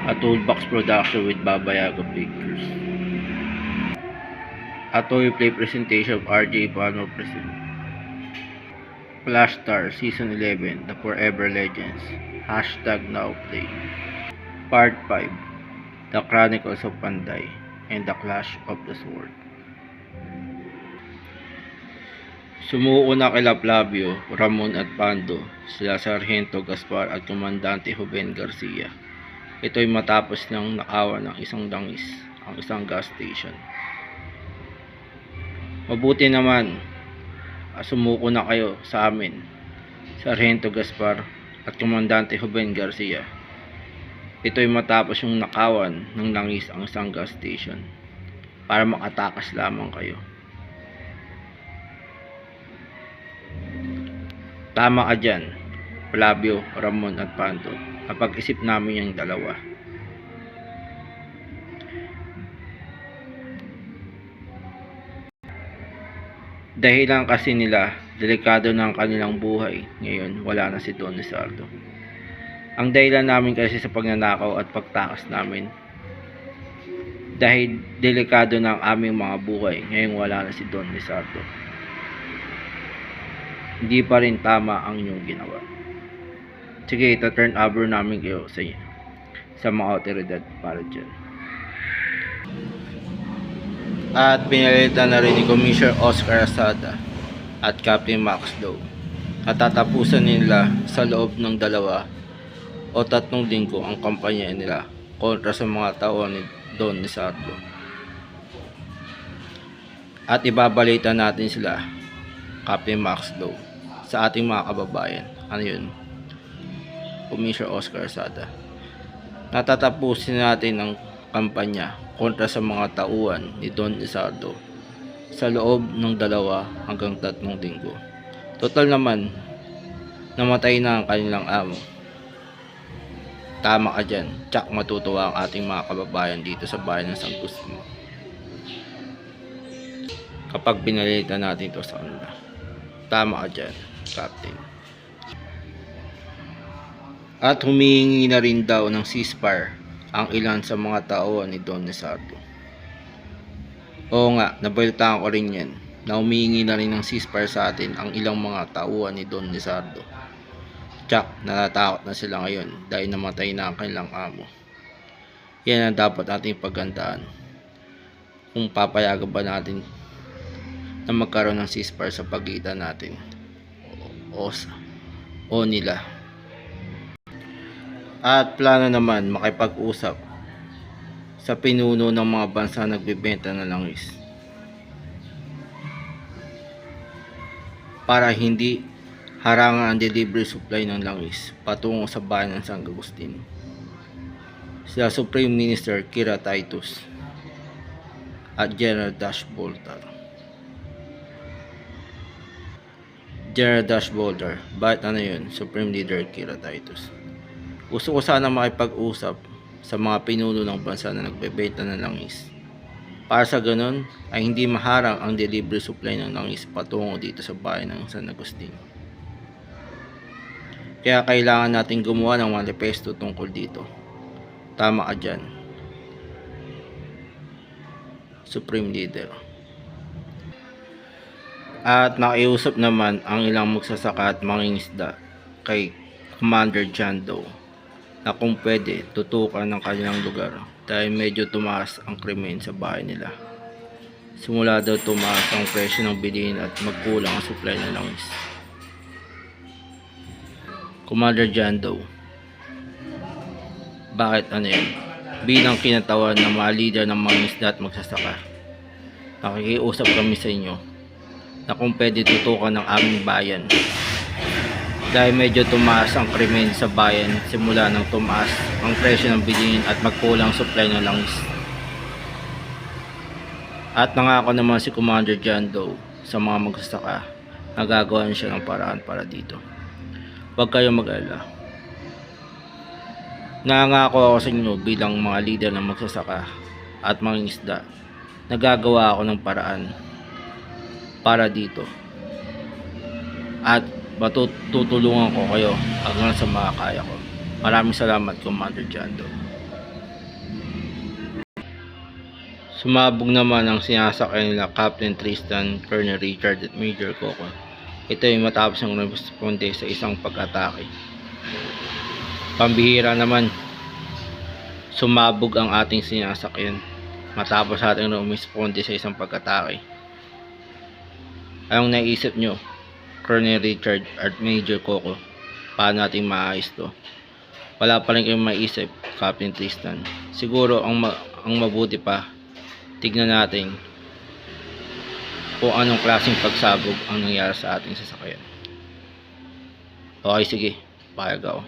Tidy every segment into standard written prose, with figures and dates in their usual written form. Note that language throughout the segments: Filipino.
A Toolbox production with Baba Yaga Pictures. A toy play presentation of RJ Palmer present. Flash Star Season 11 The Forever Legends. #NowPlay. Part 5 The Chronicles of Panday and the Clash of the Sword. Sumuko na kila Flavio, Ramon at Pando, sila Sargento Gaspar at Komandante Juben Garcia. Ito'y matapos ng nakawan ng isang langis, ang isang gas station. Mabuti naman, sumuko na kayo sa amin, Sargento Gaspar at Komandante Juben Garcia. Ito'y matapos yung nakawan ng langis ang isang gas station para makatakas lamang kayo. Tama ka dyan, Flavio, Ramon at Pando. Napag-isip namin yung dalawa. Dahilan kasi nila, delikado na ang kanilang buhay. Ngayon, wala na si Don Lizardo. Ang dahilan namin kasi sa pagnanakaw at pagtakas namin, dahil delikado na ang aming mga buhay. Ngayon, wala na si Don Lizardo. Hindi pa rin tama ang inyong ginawa. Sige, ita-turn over namin kayo sa mga otoridad para dyan. At pinalitan na rin ni Commissioner Oscar Asada at Captain Max Doe. At tatapusan nila sa loob ng 2 o 3 linggo ang kampanya nila kontra sa mga tao ni Don Lizardo. At ibabalita natin sila, Captain Max Doe, sa ating mga kababayan. Ano yun? Commissioner Oscar Asada. Natatapusin natin ang kampanya kontra sa mga tauhan ni Don Lizardo sa loob ng 2 hanggang 3 linggo. Total naman, namatay na ang kanilang amo. Tama ka dyan, tsak matutuwa ang ating mga kababayan dito sa bayan ng San Agustin kapag binalita natin ito sa kanila. Tama ka dyan, Captain. At humihingi na rin daw ng ceasefire ang ilan sa mga tao ni Don Lizardo. Oo nga, nabalitaan ko rin yan, na humihingi na rin ng ceasefire sa atin ang ilang mga tauhan ni Don Lizardo. Tsak, natatakot na sila ngayon dahil namatay na ang kanilang amo. Yan ang dapat nating paghandaan. Kung papayagan ba natin na magkaroon ng ceasefire sa pagitan natin o nila. At plano naman makipag-usap sa pinuno ng mga bansa nagbebenta ng langis para hindi harangan ang delivery supply ng langis patungo sa bayan ng San Agustin. Sila Supreme Minister Kira Titus at General Dash Bolter. General Dash Bolter, bakit ano yun? Supreme Leader Kira Titus. Gusto ko sana makipag-usap sa mga pinuno ng bansa na nagbebenta ng langis para sa ganun ay hindi maharang ang delivery supply ng langis patungo dito sa bayan ng San Agustin. Kaya kailangan natin gumawa ng manifesto tungkol dito. Tama ka dyan, Supreme Leader. At nakiusap naman ang ilang magsasaka at mangingisda kay Commander John Doe na kung pwede tutukan ng kanilang lugar dahil medyo tumaas ang krimen sa bahay nila. Simula daw tumaas ang presyo ng bilihin at magkulang ang supply ng langis. Commander John Doe, bakit ano yan? Bilang kinatawan ng mga leader ng mga isda at magsasaka, nakikiusap kami sa inyo na kung pwede tutukan ng aming bayan dahil medyo tumaas ang krimen sa bayan simula nang tumaas ang presyo ng bilihin at magkulang supply ng langis. At nangako naman si Commander John Doe sa mga magsasaka na gagawan siya ng paraan para dito. Huwag kayong mag-alala. Nangako ako sa inyo bilang mga leader ng magsasaka at mga isda na gagawa ako ng paraan para dito. At matutulungan ko kayo hanggang sa makakaya ko. Maraming salamat, Commander John Doe. Sumabog naman ang sinasakyan nila Captain Tristan, Colonel Richard at Major Coco. Ito ay matapos ang responde sa isang pag-atake. Pambihira naman, sumabog ang ating sinasakyan matapos ating responde sa isang pag-atake. Anong naisip nyo, Colonel Richard at Major Coco? Paano natin maayos to? Wala pa rin kayong maisip, Captain Tristan. Siguro ang mabuti pa, tignan natin kung anong klaseng pagsabog ang nangyari sa ating sasakyan. Okay, sige, payag ako.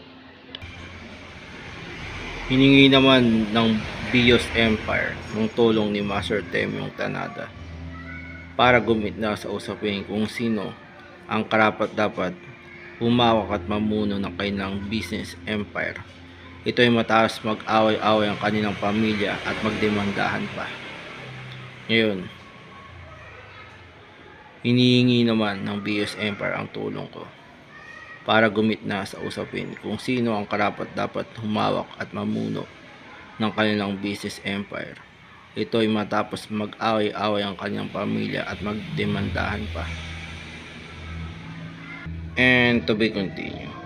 Hiningi naman ng Bios Empire ng tulong ni Master Temyong Tanada para gumit na sa usapin kung sino ang karapat-dapat humawak at mamuno ng kanilang business empire. Ito ay mataas mag-away-away ang kanilang pamilya at magdemandahan pa. Ngayon, hinihingi naman ng BS Empire ang tulong ko para gumit na sa usapin kung sino ang karapat-dapat humawak at mamuno ng kanilang business empire. Ito ay matapos mag-away-away ang kanilang pamilya at magdemandahan pa. And to be continued.